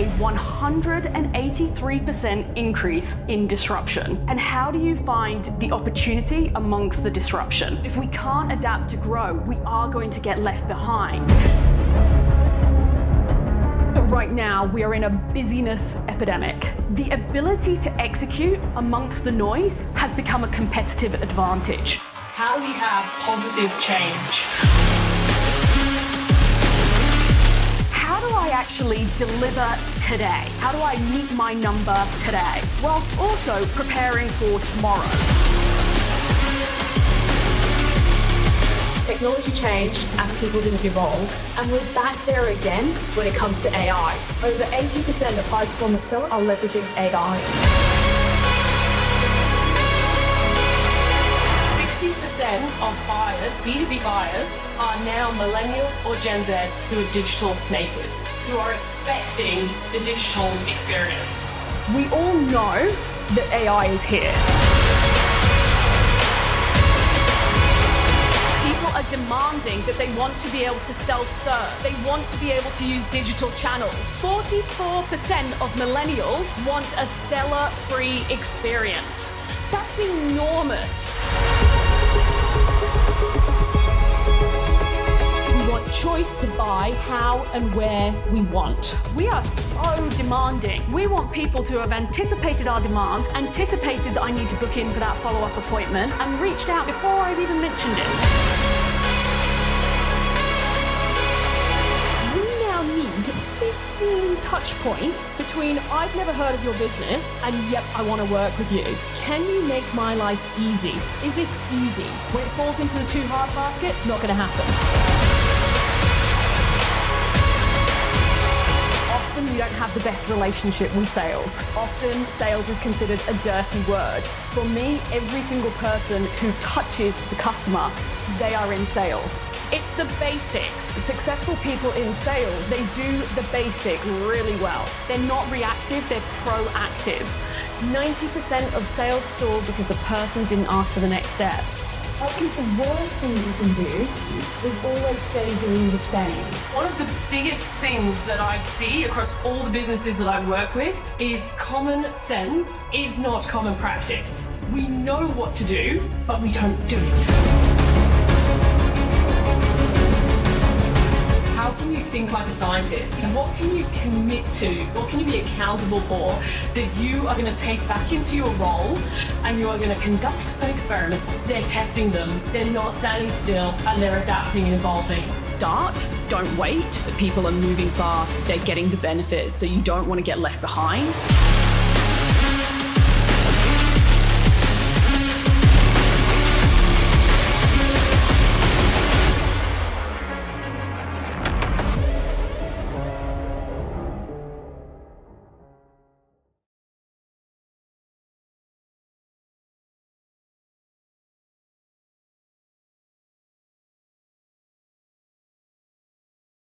a 183% increase in disruption. And how do you find the opportunity amongst the disruption? If we can't adapt to grow, we are going to get left behind. But right now, we are in a busyness epidemic. The ability to execute amongst the noise has become a competitive advantage. How do we have positive change? How do I actually deliver today? How do I meet my number today? Whilst also preparing for tomorrow. Technology changed and people didn't evolve. And we're back there again when it comes to AI. Over 80% of high-performance sellers are leveraging AI. 60% of buyers, B2B buyers, are now millennials or Gen Zs who are digital natives, who are expecting the digital experience. We all know that AI is here. People are demanding that they want to be able to self-serve. They want to be able to use digital channels. 44% of millennials want a seller-free experience. That's enormous. We want choice to buy how and where we want. We are so demanding. We want people to have anticipated our demands, anticipated that I need to book in for that follow-up appointment, and reached out before I've even mentioned it. We now need 15 touch points between I've never heard of your business and yep, I want to work with you. Can you make my life easy? Is this easy? When it falls into the too hard basket, not going to happen. Often we don't have the best relationship with sales. Often sales is considered a dirty word. For me, every single person who touches the customer, they are in sales. It's the basics. Successful people in sales, they do the basics really well. They're not reactive, they're proactive. 90% of sales stall because the person didn't ask for the next step. I think the worst thing you can do is always stay doing the same. One of the biggest things that I see across all the businesses that I work with is common sense is not common practice. We know what to do, but we don't do it. How can you think like a scientist? And what can you commit to? What can you be accountable for that you are going to take back into your role and you are going to conduct an experiment? They're testing them. They're not standing still and they're adapting and evolving. Start, don't wait. People are moving fast, they're getting the benefits, so you don't want to get left behind.